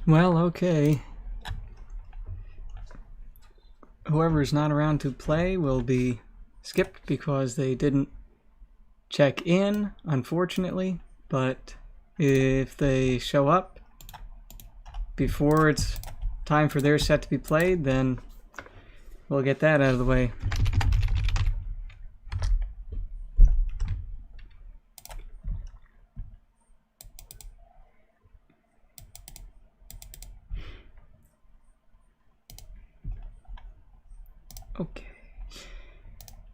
Well, okay. Whoever's not around to play will be skipped because they didn't check in, unfortunately. But if they show up before it's time for their set to be played, then we'll get that out of the way. Okay.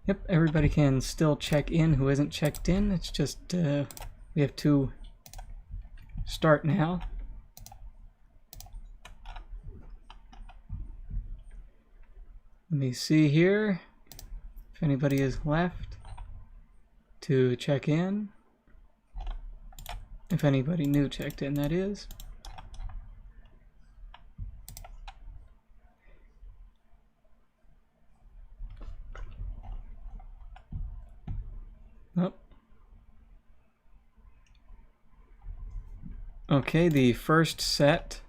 Yep, everybody can still check in who hasn't checked in. It's just we have to start now. Let me see here if anybody is left to check in. If anybody new checked in, that is. Oh. Okay, the first set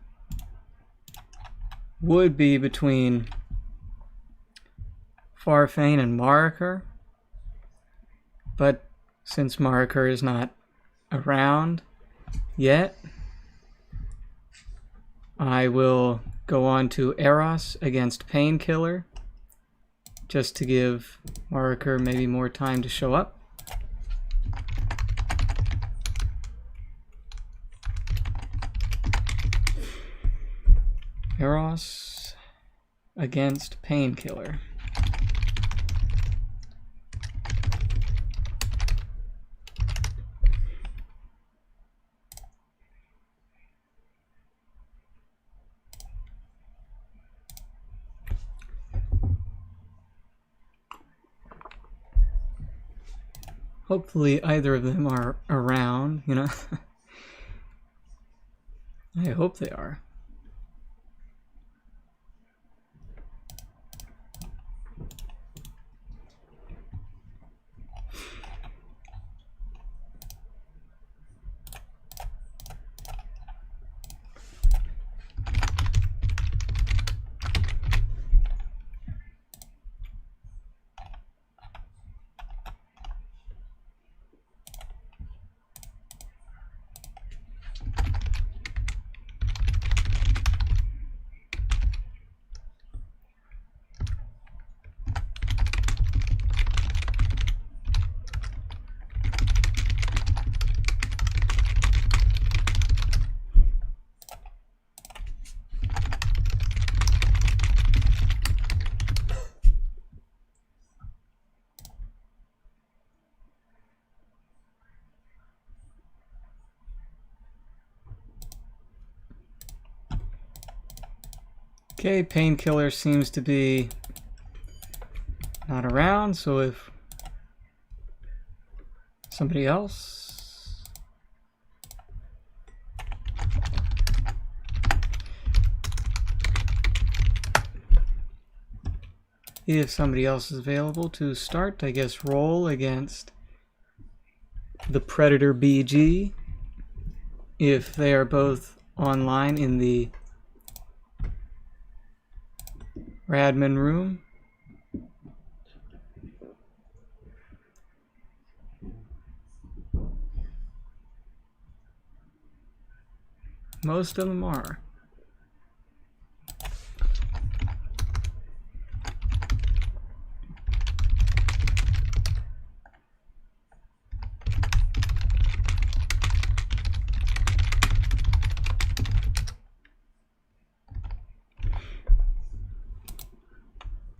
would be between Farfane and Marker, but since Marker is not around yet, I will go on to Eros against Painkiller, just to give Marker maybe more time to show up. Eros against Painkiller. Hopefully either of them are around, you know. I hope they are. Okay, Painkiller seems to be not around, so if somebody else. If somebody else is available to start, I guess roll against the Predator BG. If they are both online in the Radman room. Most of them are.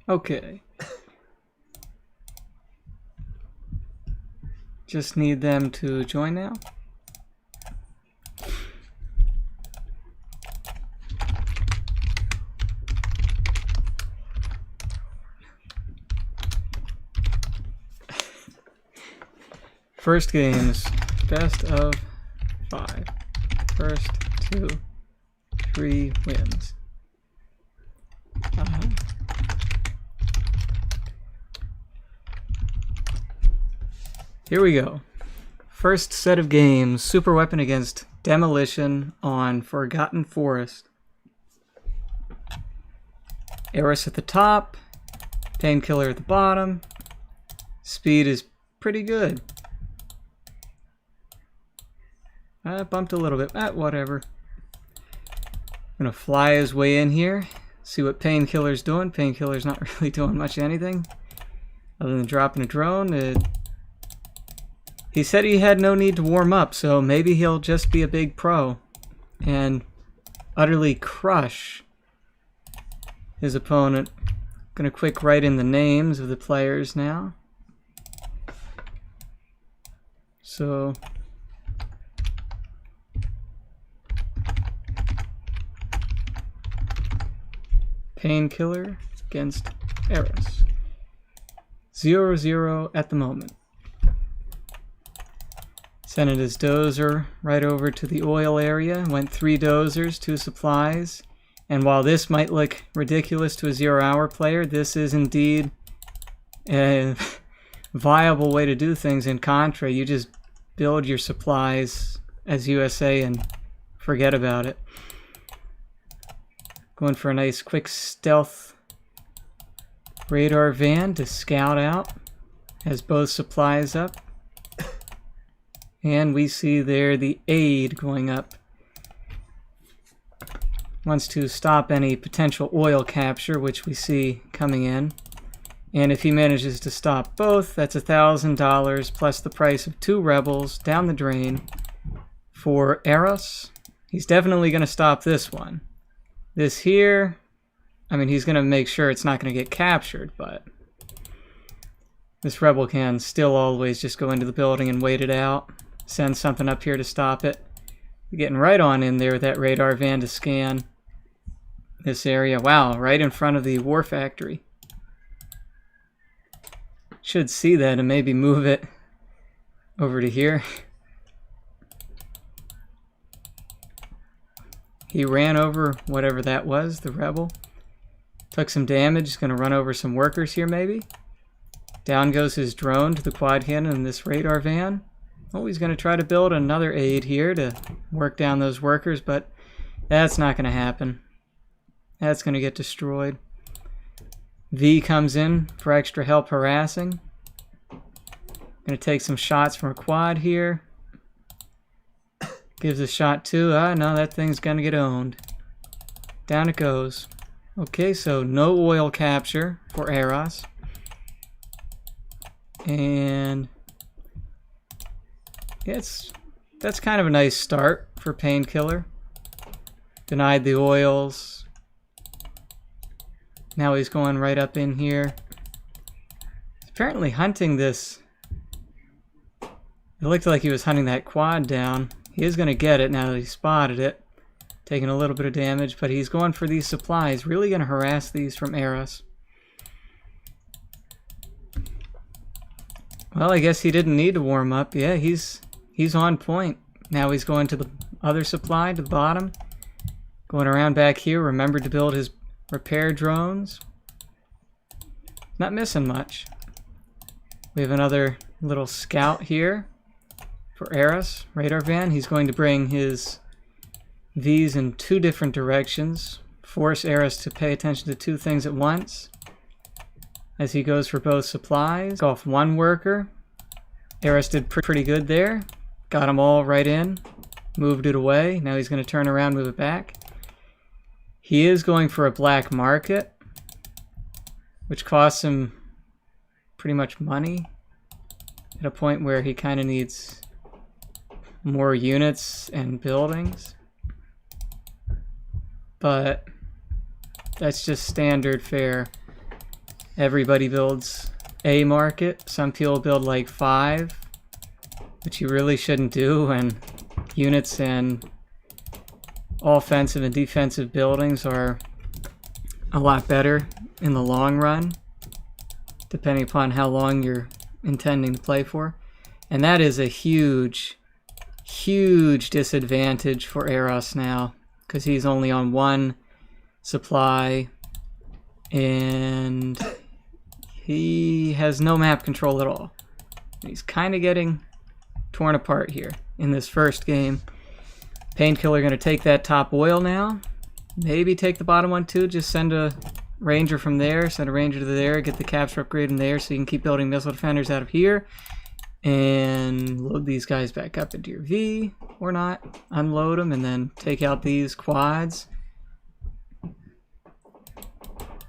Okay. Just need them to join now. First game's best of 5. First 2, 3 wins. Here we go. First set of games, Super Weapon against Demolition on Forgotten Forest. Eris at the top, Painkiller at the bottom. Speed is pretty good. Bumped a little bit. Whatever. Gonna fly his way in here, see what Painkiller's doing. Painkiller's not really doing much of anything other than dropping a drone. He said he had no need to warm up, so maybe he'll just be a big pro and utterly crush his opponent. Gonna quick write in the names of the players now. So Painkiller against Eris. 0-0 at the moment. Sent his dozer right over to the oil area. Went 3 dozers, 2 supplies. And while this might look ridiculous to a 0-hour player, this is indeed a viable way to do things in Contra. You just build your supplies as USA and forget about it. Going for a nice quick stealth radar van to scout out. Has both supplies up. And we see there the aid going up. Wants to stop any potential oil capture, which we see coming in. And if he manages to stop both, that's $1,000 plus the price of 2 rebels down the drain for Eros. He's definitely going to stop this one. This here, I mean, he's going to make sure it's not going to get captured, but this rebel can still always just go into the building and wait it out. Send something up here to stop it. Getting right on in there with that radar van to scan this area. Wow, right in front of the war factory. Should see that and maybe move it over to here. He ran over whatever that was, the rebel. Took some damage. He's going to run over some workers here maybe. Down goes his drone to the quad cannon in this radar van. Oh, he's going to try to build another aid here to work down those workers, but that's not going to happen. That's going to get destroyed. V comes in for extra help harassing. Going to take some shots from a quad here. Gives a shot to, no, that thing's going to get owned. Down it goes. Okay, so no oil capture for Eros. And yeah, that's kind of a nice start for Painkiller. Denied the oils. Now he's going right up in here. He's apparently hunting this. It looked like he was hunting that quad down. He is going to get it now that he spotted it. Taking a little bit of damage, but he's going for these supplies. Really going to harass these from Eros. Well, I guess he didn't need to warm up. Yeah, he's on point. Now he's going to the other supply, to the bottom. Going around back here. Remembered to build his repair drones. Not missing much. We have another little scout here for Eris. Radar van. He's going to bring his V's in 2 different directions. Force Eris to pay attention to 2 things at once. As he goes for both supplies. Off 1 worker. Eris did pretty good there. Got them all right in. Moved it away. Now he's going to turn around, move it back. He is going for a black market, which costs him pretty much money at a point where he kind of needs more units and buildings. But that's just standard fare. Everybody builds a market. Some people build like 5, which you really shouldn't do, and units and offensive and defensive buildings are a lot better in the long run, depending upon how long you're intending to play for. And that is a huge disadvantage for Eros now, because he's only on 1 supply and he has no map control at all. He's kind of getting torn apart here in this first game. Painkiller going to take that top oil now. Maybe take the bottom one too. Just send a ranger from there, send a ranger to there, get the capture upgrade in there so you can keep building missile defenders out of here. And load these guys back up into your V, or not. Unload them and then take out these quads.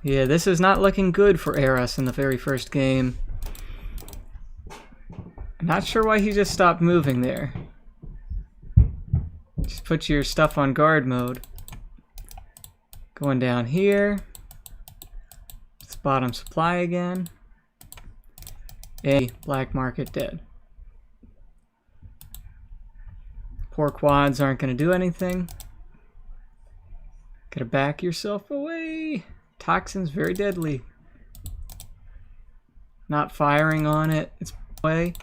Yeah, this is not looking good for Eros in the very first game. I'm not sure why he just stopped moving there. Just put your stuff on guard mode. Going down here. It's bottom supply again. A black market dead. Poor quads aren't going to do anything. Gotta back yourself away. Toxin's very deadly. Not firing on it. It's away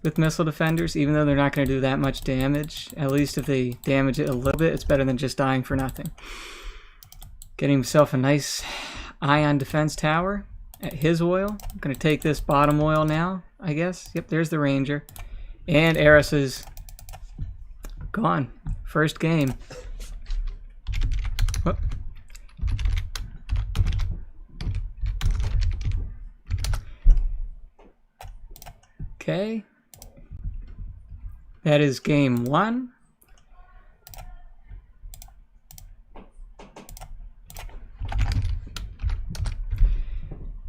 with missile defenders, even though they're not going to do that much damage. At least if they damage it a little bit, it's better than just dying for nothing. Getting himself a nice ion defense tower at his oil. I'm going to take this bottom oil now, I guess. Yep, there's the ranger. And Eris is gone. First game. Whoop. Okay. That is game 1.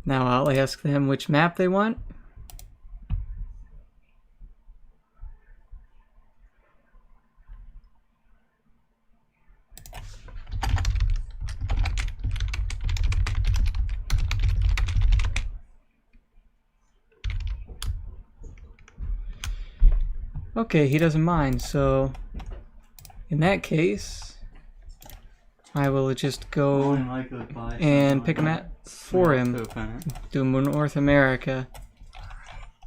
Now I'll ask them which map they want. Okay, he doesn't mind, so in that case, I will just go and pick a map for him. Do North America.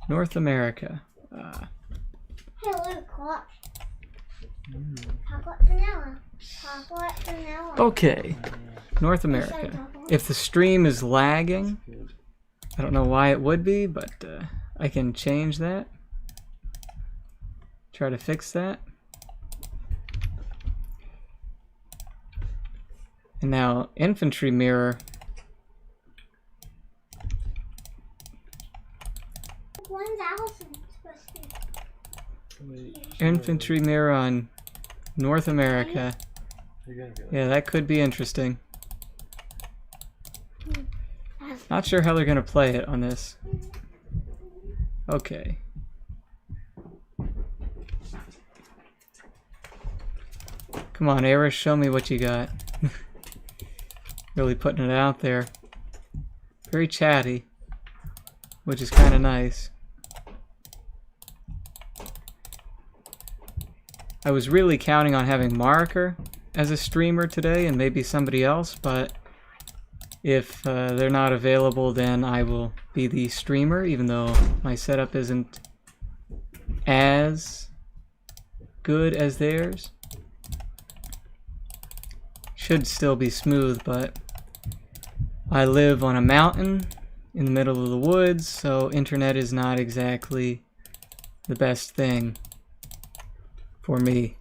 North America. Hey, look, watch. Chocolate vanilla. Chocolate vanilla. Okay, North America. If the stream is lagging, I don't know why it would be, but I can change that. Try to fix that. And now infantry mirror. When's Allison supposed to be? Infantry mirror on North America. Yeah, that could be interesting. Not sure how they're gonna play it on this. Okay. Come on, Eris, show me what you got. Really putting it out there. Very chatty, which is kind of nice. I was really counting on having Marker as a streamer today and maybe somebody else, but if they're not available, then I will be the streamer, even though my setup isn't as good as theirs. Should still be smooth, but I live on a mountain in the middle of the woods, so internet is not exactly the best thing for me.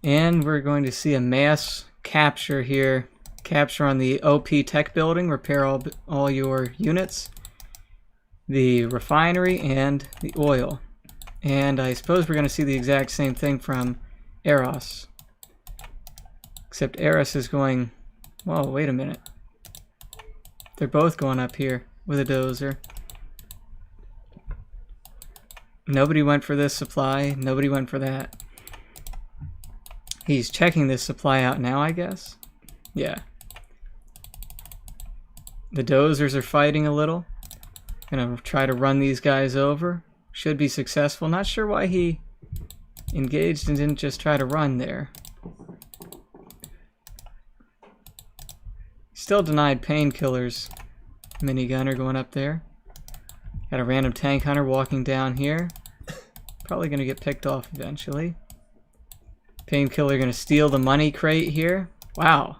And we're going to see a mass capture here. Capture on the OP tech building, repair all your units, the refinery, and the oil. And I suppose we're going to see the exact same thing from Eros. Except Eris is going... Whoa, wait a minute. They're both going up here with a dozer. Nobody went for this supply. Nobody went for that. He's checking this supply out now, I guess. Yeah. The dozers are fighting a little. Gonna try to run these guys over. Should be successful. Not sure why he engaged and didn't just try to run there. Still denied painkillers. Minigunner going up there. Got a random tank hunter walking down here. Probably gonna get picked off eventually. Painkiller gonna steal the money crate here. Wow.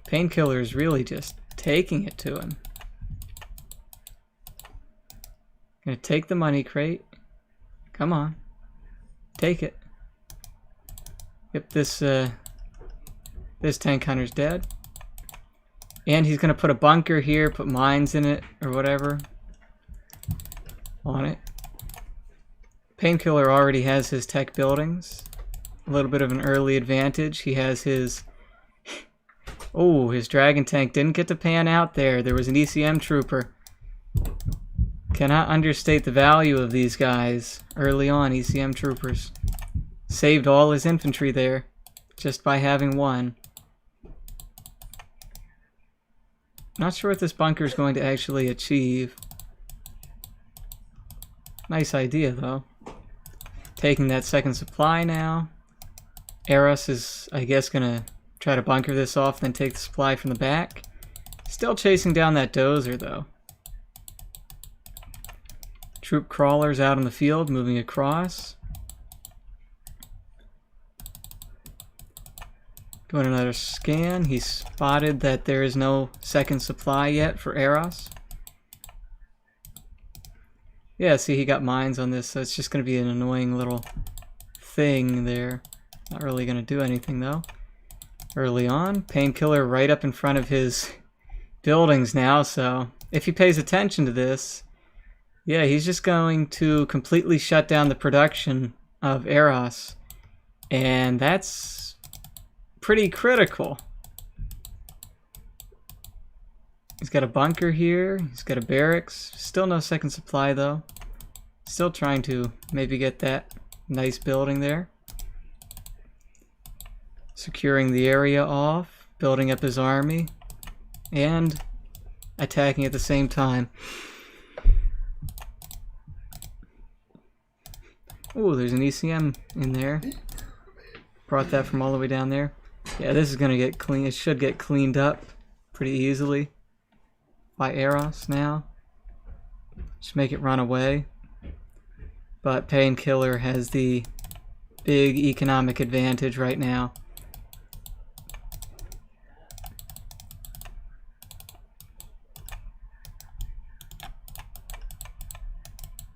Painkiller is really just taking it to him. Gonna take the money crate. Come on. Take it. Yep, this This tank hunter's dead. And he's going to put a bunker here, put mines in it, or whatever. On it. Painkiller already has his tech buildings. A little bit of an early advantage. He has his... Oh, his dragon tank didn't get to pan out there. There was an ECM trooper. Cannot understate the value of these guys early on, ECM troopers. Saved all his infantry there just by having one. Not sure what this bunker is going to actually achieve. Nice idea, though. Taking that second supply now. Eros is, I guess, going to try to bunker this off, then take the supply from the back. Still chasing down that dozer, though. Troop crawlers out in the field, moving across. Doing another scan. He spotted that there is no second supply yet for Eros. Yeah, see, he got mines on this, so it's just going to be an annoying little thing there. Not really going to do anything, though. Early on, Painkiller right up in front of his buildings now, so if he pays attention to this, yeah, he's just going to completely shut down the production of Eros. And that's pretty critical. He's got a bunker here. He's got a barracks. Still no second supply, though. Still trying to maybe get that nice building there. Securing the area off. Building up his army. And attacking at the same time. Oh, there's an ECM in there. Brought that from all the way down there. Yeah, this is going to get clean. It should get cleaned up pretty easily by Eros now. Just make it run away. But Painkiller has the big economic advantage right now.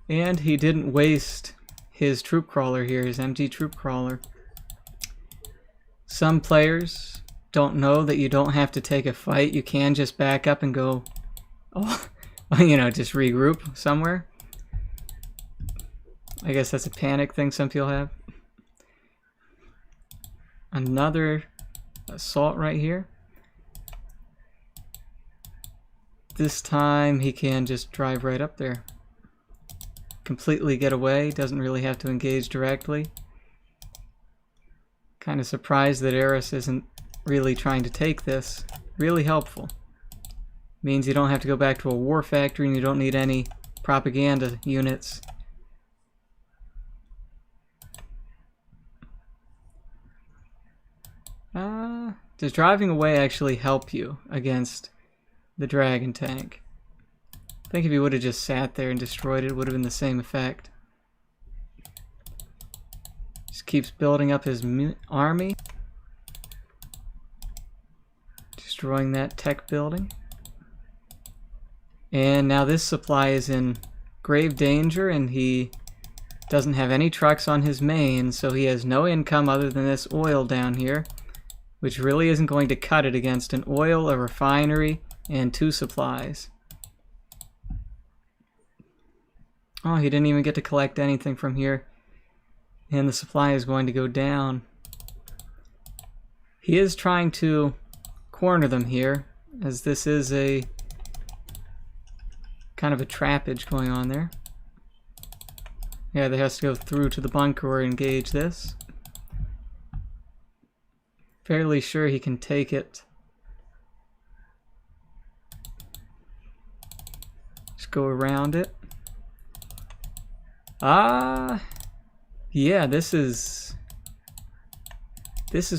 And he didn't waste his troop crawler here, his MG troop crawler. Some players don't know that you don't have to take a fight. You can just back up and go, oh, you know, just regroup somewhere. I guess that's a panic thing some people have. Another assault right here. This time he can just drive right up there. Completely get away, doesn't really have to engage directly. Kind of surprised that Eris isn't really trying to take this. Really helpful. Means you don't have to go back to a war factory and you don't need any propaganda units. Does driving away actually help you against the dragon tank? I think if he would have just sat there and destroyed it, it would have been the same effect. Just keeps building up his army. Destroying that tech building. And now this supply is in grave danger and he doesn't have any trucks on his main, so he has no income other than this oil down here, which really isn't going to cut it against an oil, a refinery, and 2 supplies. Oh, he didn't even get to collect anything from here. And the supply is going to go down. He is trying to corner them here, as this is a kind of a trappage going on there. Yeah, they has to go through to the bunker or engage this. Fairly sure he can take it. Just go around it. Yeah, this is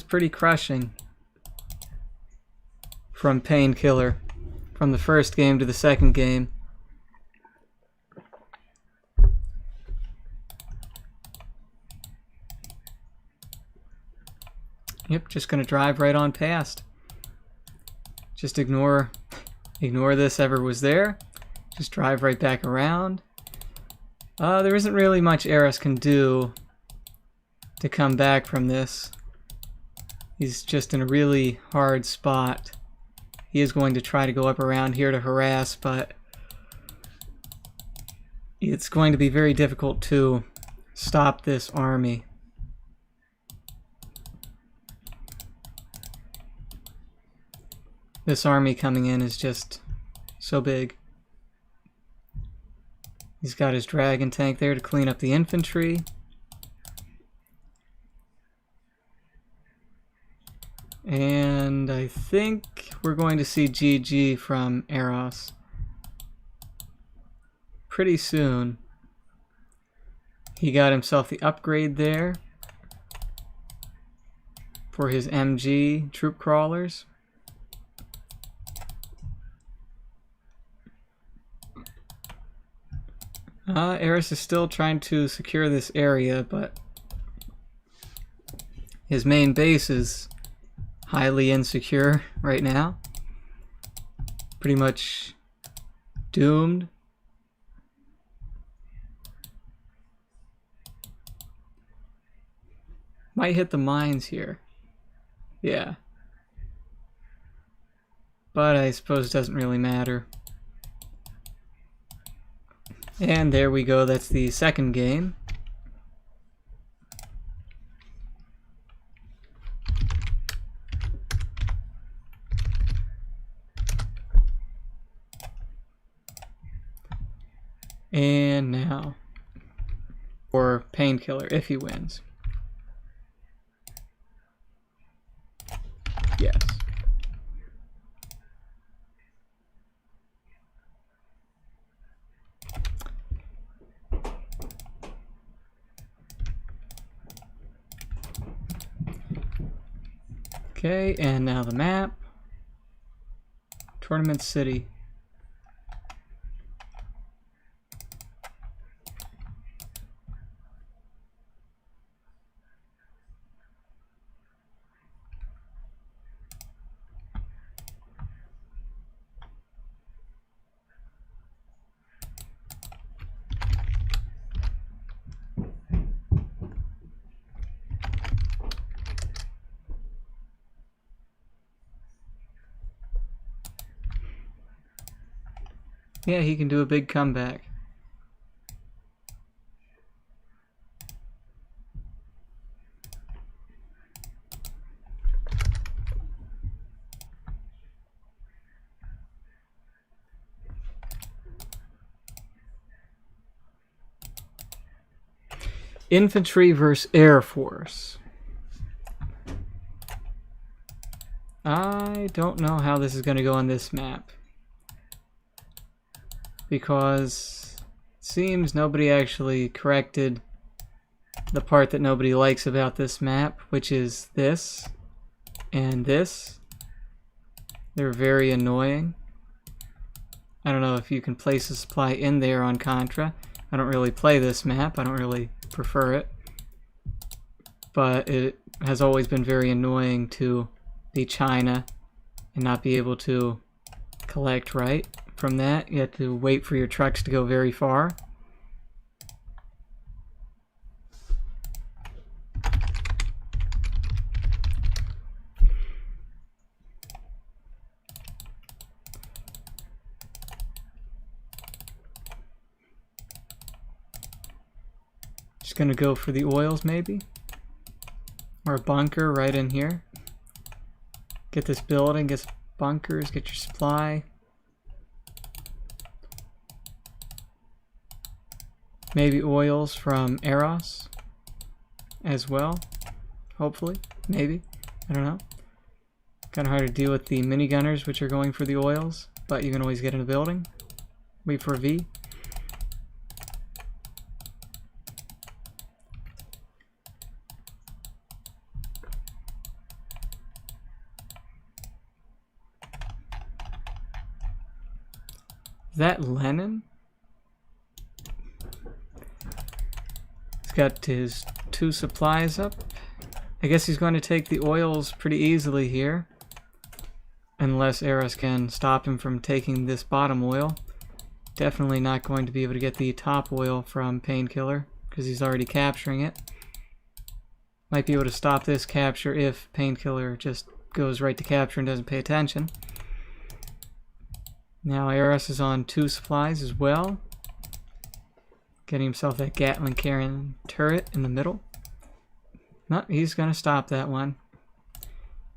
pretty crushing from Painkiller, from the first game to the second game. Yep, just gonna drive right on past. Just ignore this ever was there. Just drive right back around. There isn't really much Eris can do to come back from this. He's just in a really hard spot. He is going to try to go up around here to harass, but it's going to be very difficult to stop this army. This army coming in is just so big. He's got his dragon tank there to clean up the infantry. And I think we're going to see GG from Eros pretty soon. He got himself the upgrade there for his MG troop crawlers. Eris is still trying to secure this area, but his main base is highly insecure right now. Pretty much doomed. Might hit the mines here. Yeah. But I suppose it doesn't really matter. And there we go, that's the second game. And now for Painkiller, if he wins. Yes. Okay, and now the map. Tournament City. Yeah, he can do a big comeback. Infantry versus Air Force. I don't know how this is going to go on this map, because it seems nobody actually corrected the part that nobody likes about this map, which is this and this. They're very annoying. I don't know if you can place a supply in there on Contra. I don't really play this map. I don't really prefer it. But it has always been very annoying to be China and not be able to collect right from that. You have to wait for your trucks to go very far. Just gonna go for the oils maybe, or a bunker right in here. Get this building, get some bunkers, get your supply. Maybe oils from Eros as well, hopefully, maybe, I don't know. Kind of hard to deal with the minigunners, which are going for the oils, but you can always get in a building. Wait for a V. Is that Lenin? He's got his 2 supplies up. I guess he's going to take the oils pretty easily here, unless Eros can stop him from taking this bottom oil. Definitely not going to be able to get the top oil from Painkiller, because he's already capturing it. Might be able to stop this capture if Painkiller just goes right to capture and doesn't pay attention. Now Eros is on 2 supplies as well. Getting himself that Gatling carrying turret in the middle. No, he's going to stop that one.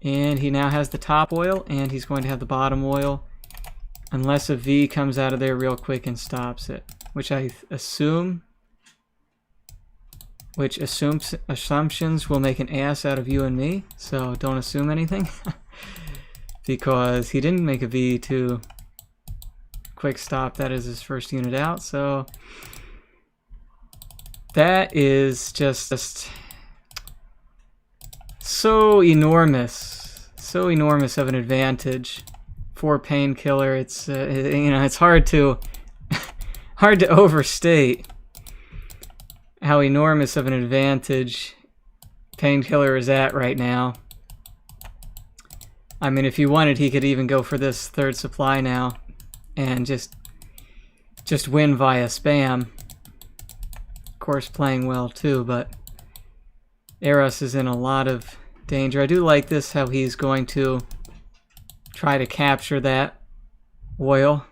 And he now has the top oil, and he's going to have the bottom oil. Unless a V comes out of there real quick and stops it. Which I assume... Which assumptions will make an ass out of you and me. So don't assume anything. Because he didn't make a V to quick stop. That is his first unit out. So that is just so enormous of an advantage for Painkiller. It's you know, it's hard to overstate how enormous of an advantage Painkiller is at right now. I mean, if he wanted, he could even go for this 3rd supply now and just win via spam. Of course, playing well too, but Eros is in a lot of danger. I do like this, how he's going to try to capture that oil.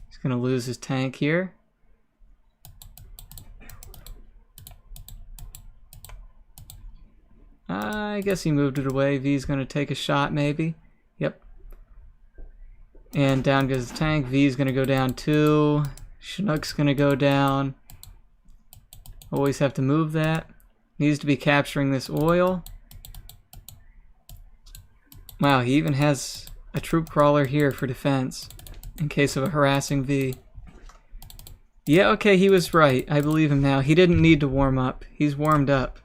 He's going to lose his tank here. I guess he moved it away. V's going to take a shot maybe. Yep. And down goes the tank. V's going to go down too. Chinook's going to go down. Always have to move that. Needs to be capturing this oil. Wow, he even has a troop crawler here for defense in case of a harassing V. Yeah, okay, he was right. I believe him now. He didn't need to warm up. He's warmed up.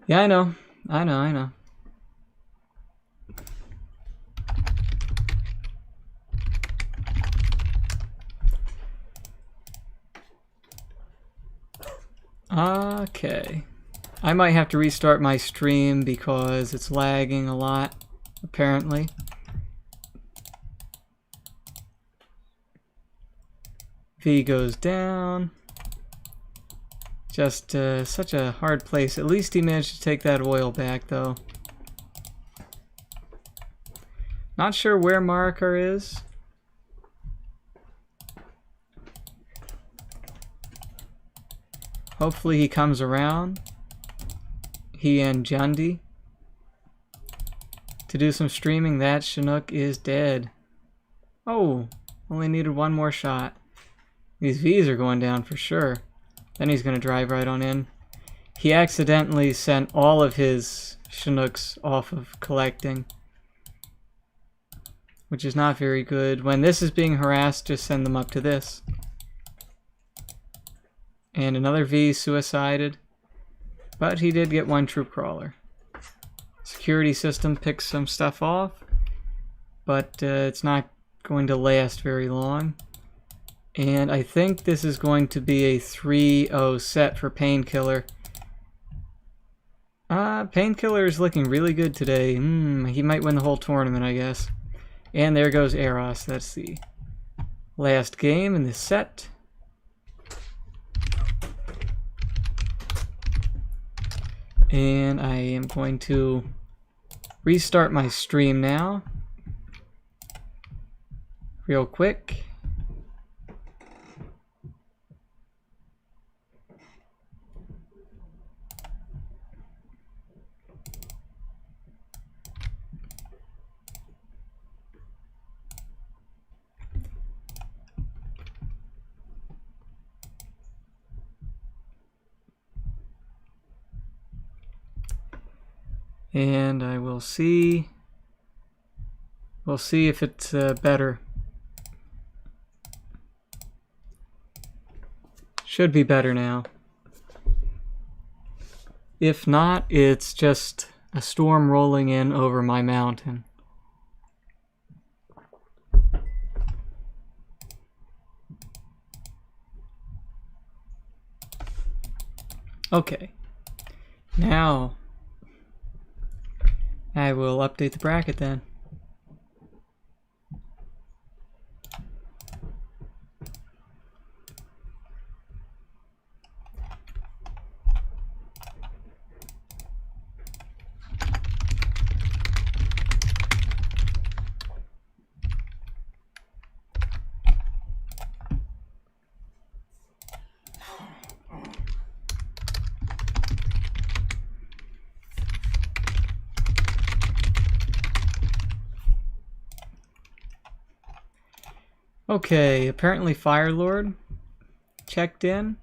Yeah, I know. I know. Okay. I might have to restart my stream because it's lagging a lot, apparently. V goes down. Just such a hard place. At least he managed to take that oil back, though. Not sure where Marikar is. Hopefully he comes around. He and Jundi. To do some streaming. That Chinook is dead. Oh, only needed one more shot. These V's are going down for sure. Then he's going to drive right on in. He accidentally sent all of his Chinooks off of collecting, which is not very good. When this is being harassed, just send them up to this. And another V suicided, but he did get one troop crawler. Security system picks some stuff off, but it's not going to last very long. And I think this is going to be a 3-0 set for Painkiller. Painkiller is looking really good today. He might win the whole tournament, I guess. And there goes Eros. That's the last game in this set. And I am going to restart my stream now. Real quick. And I will see. We'll see if it's better. Should be better now. If not, it's just a storm rolling in over my mountain. Okay. Now I will update the bracket then. Okay, apparently Fire Lord checked in,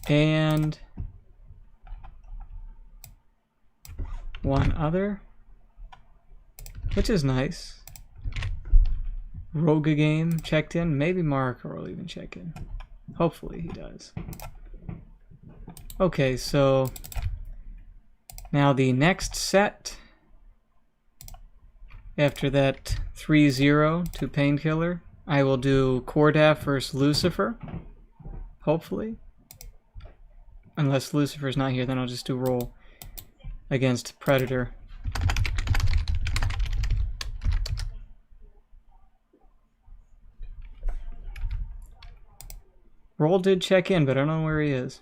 and one other, which is nice. Roga Game checked in. Maybe Marco will even check in. Hopefully he does. Okay, so now the next set, after that 3-0 to Painkiller, I will do Cordaf versus Lucifer. Hopefully. Unless Lucifer's not here, then I'll just do roll against Predator. Roll did check in, but I don't know where he is.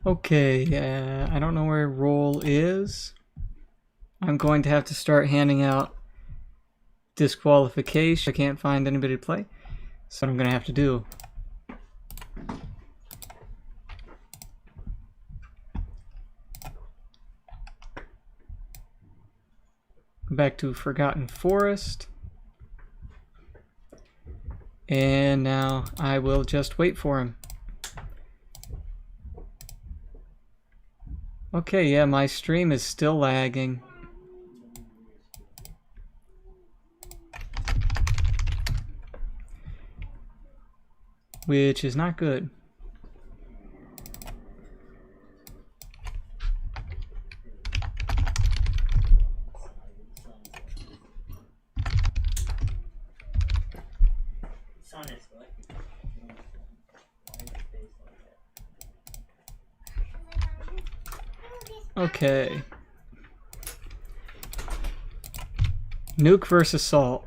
Okay, I don't know where roll is. I'm going to have to start handing out disqualification. I can't find anybody to play, so what I'm going to have to do. Back to Forgotten Forest. And now I will just wait for him. Okay, yeah, my stream is still lagging. Which is not good. Okay. Nuke versus Salt.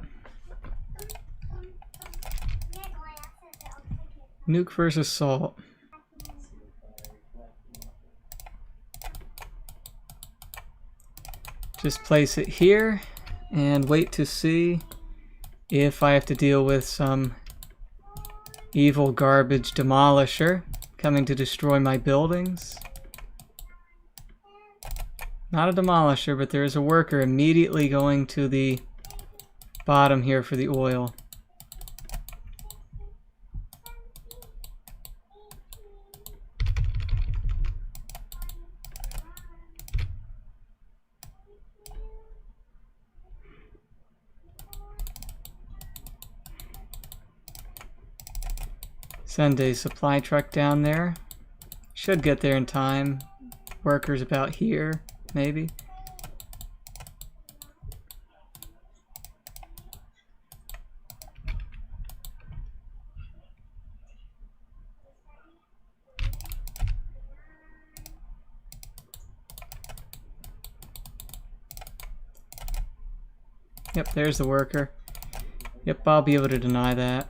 Nuke versus Salt. Just place it here and wait to see if I have to deal with some evil garbage demolisher coming to destroy my buildings. Not a demolisher, but there is a worker immediately going to the bottom here for the oil. Send a supply truck down there. Should get there in time. Workers about here, maybe. Yep, there's the worker. Yep, I'll be able to deny that.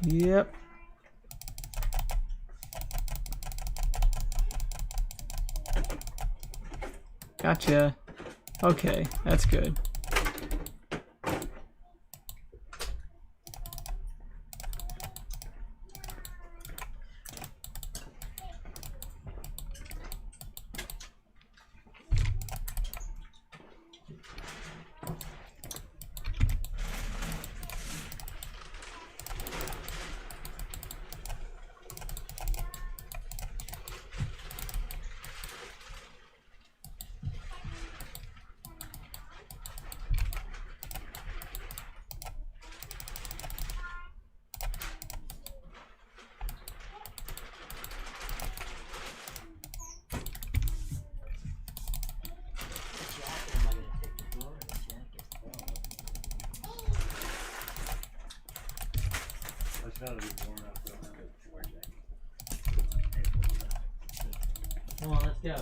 Yep. Gotcha. Okay, that's good. Come on, let's go.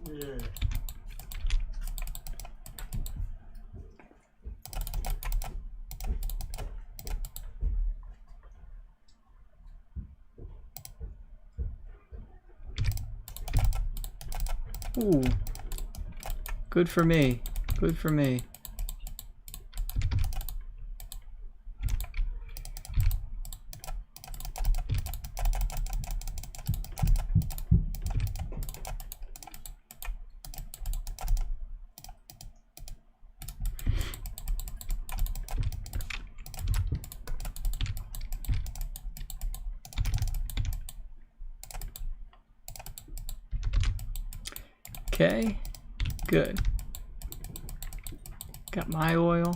Ugh. Ooh. Good for me. Good for me. Okay, good. Got my oil.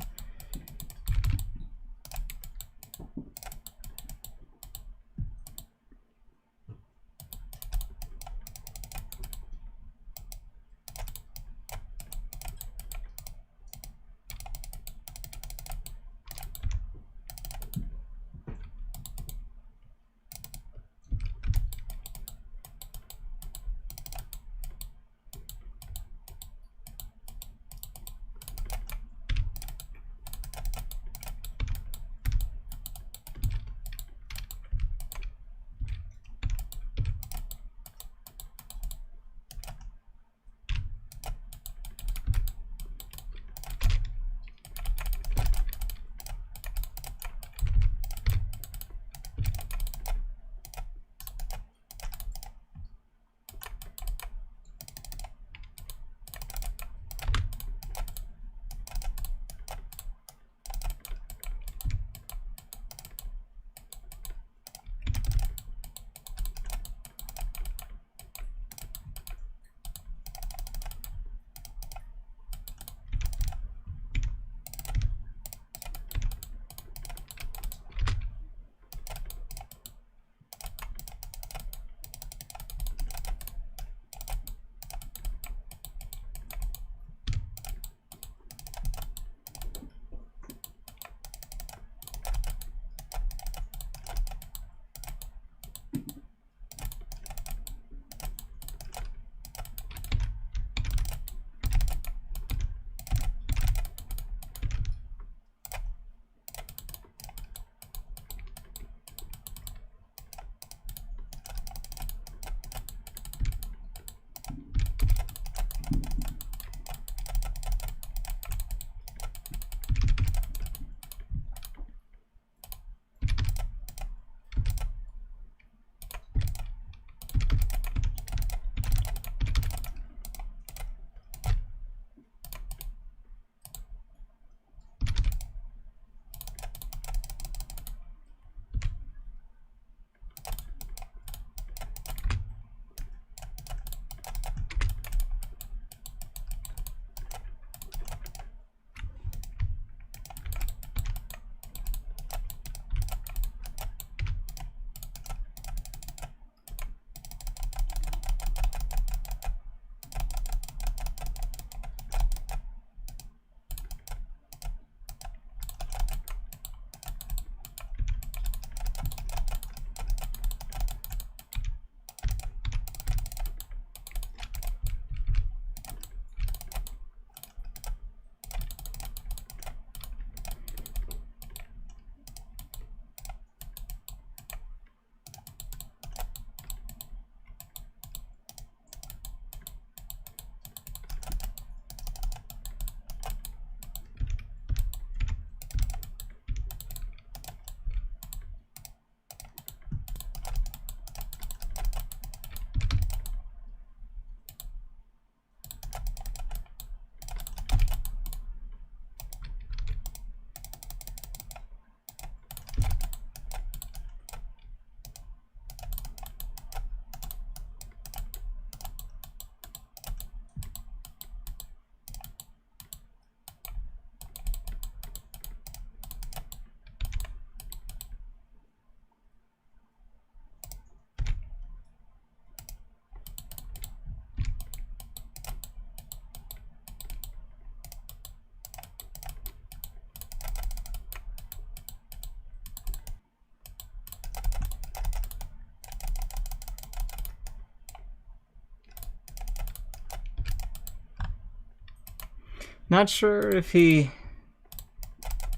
Not sure if he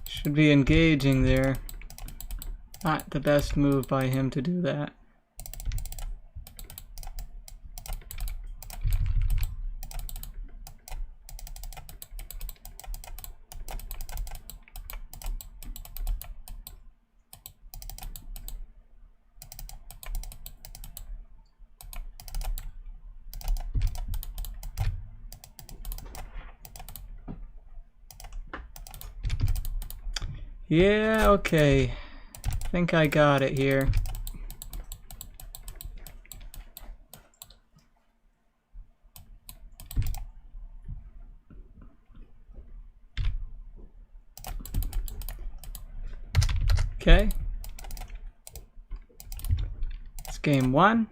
should be engaging there. Not the best move by him to do that. Yeah, okay. Think I got it here. Okay. It's game one.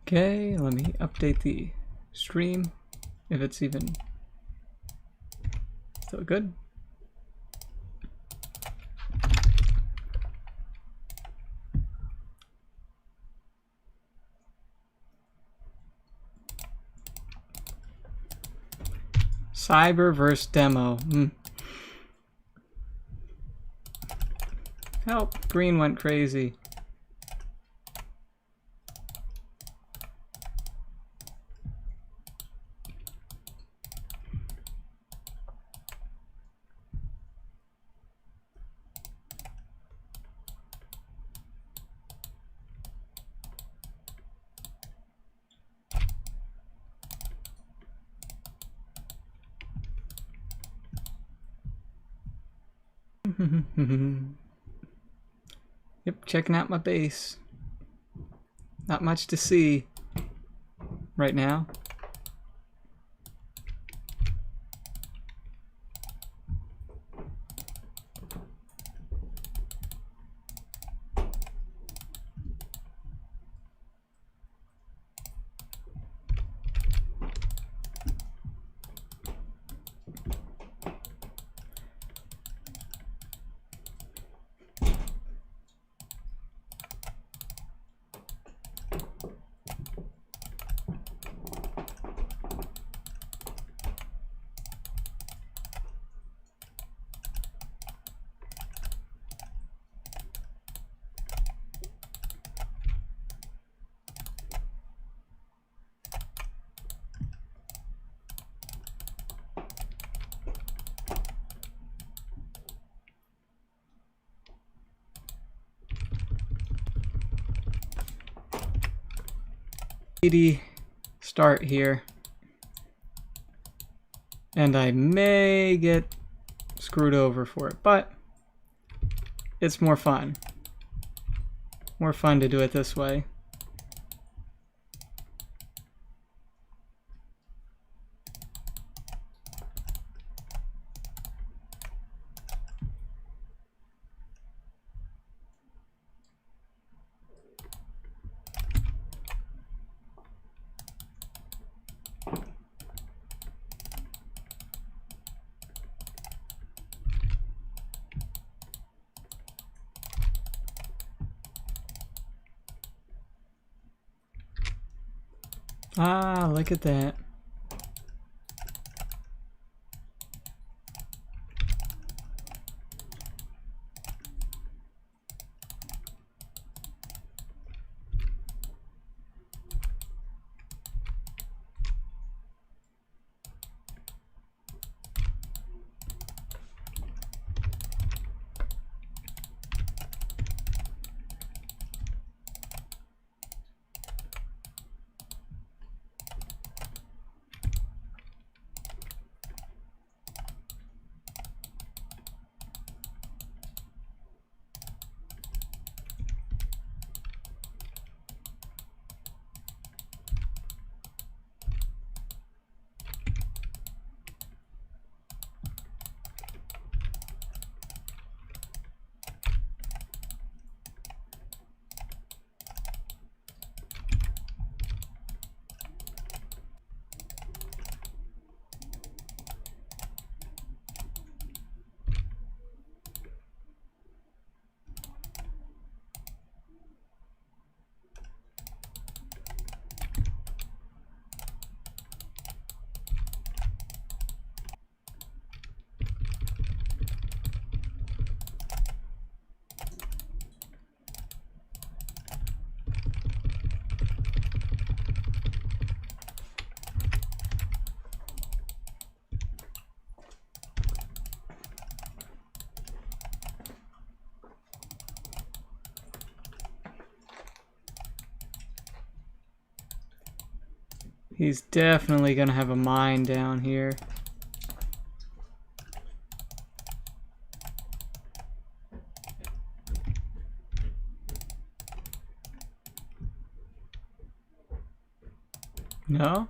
Okay, let me update the stream if it's even still good. Cyber versus demo. Help, green went crazy. Yep, checking out my base. Not much to see right now. Start here, and I may get screwed over for it, but it's more fun to do it this way. Ah, look at that. He's definitely gonna have a mine down here. No?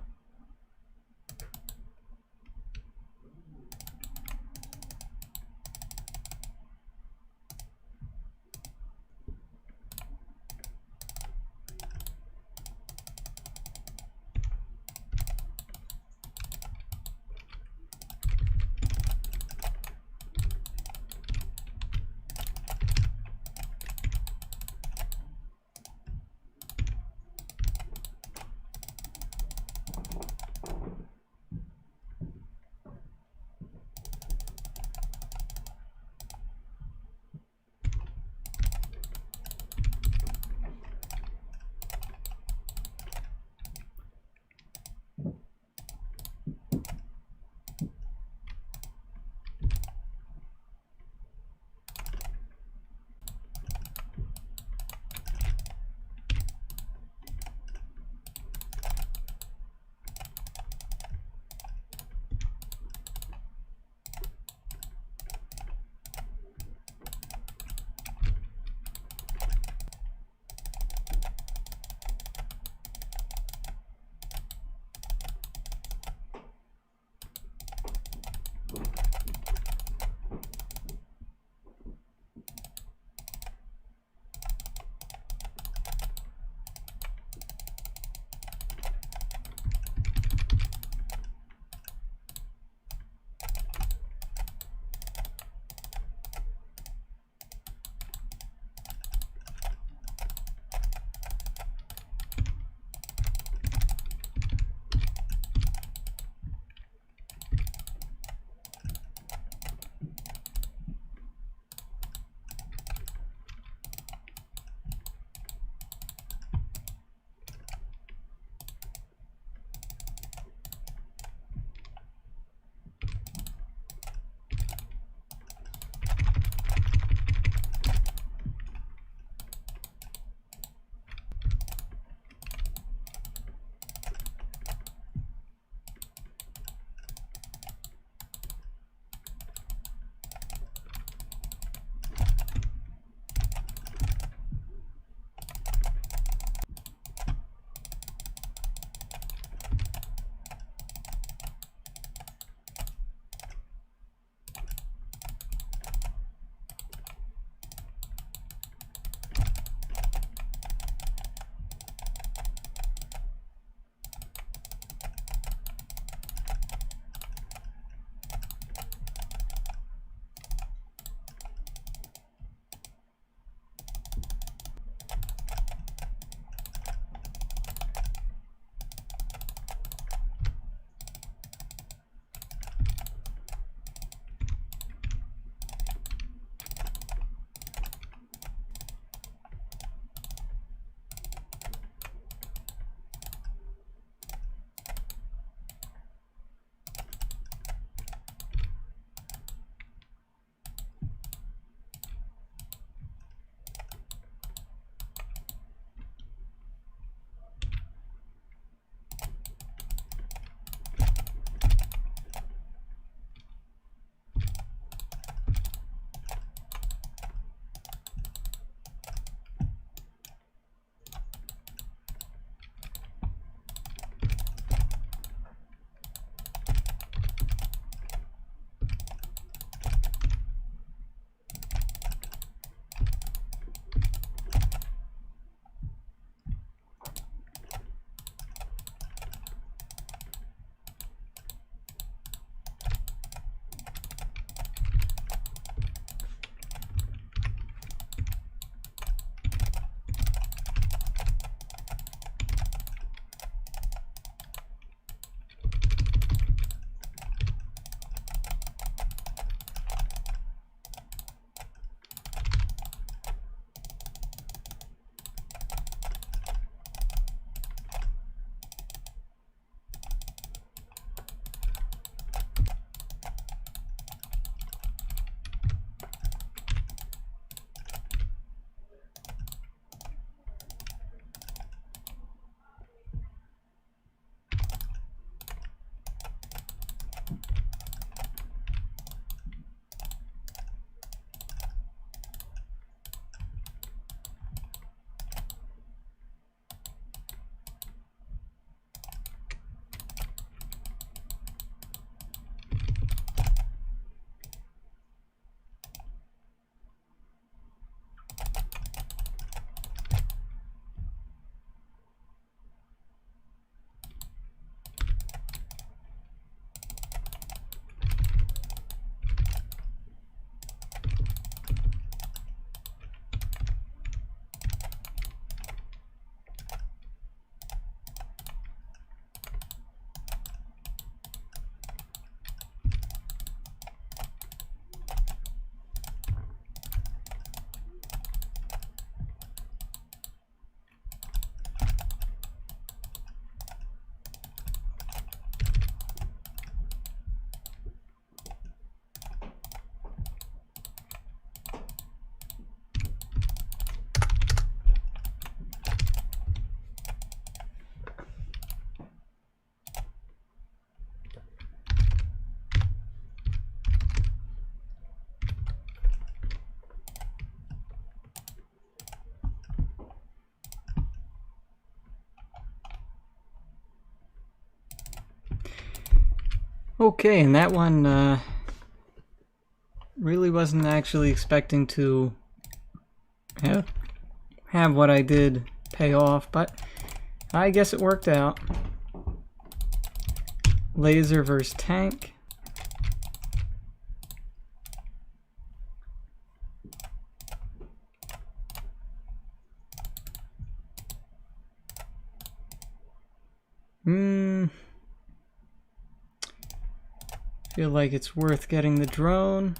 Okay, and that one really wasn't actually expecting to have what I did pay off, but I guess it worked out. Laser versus tank. Feel like it's worth getting the drone.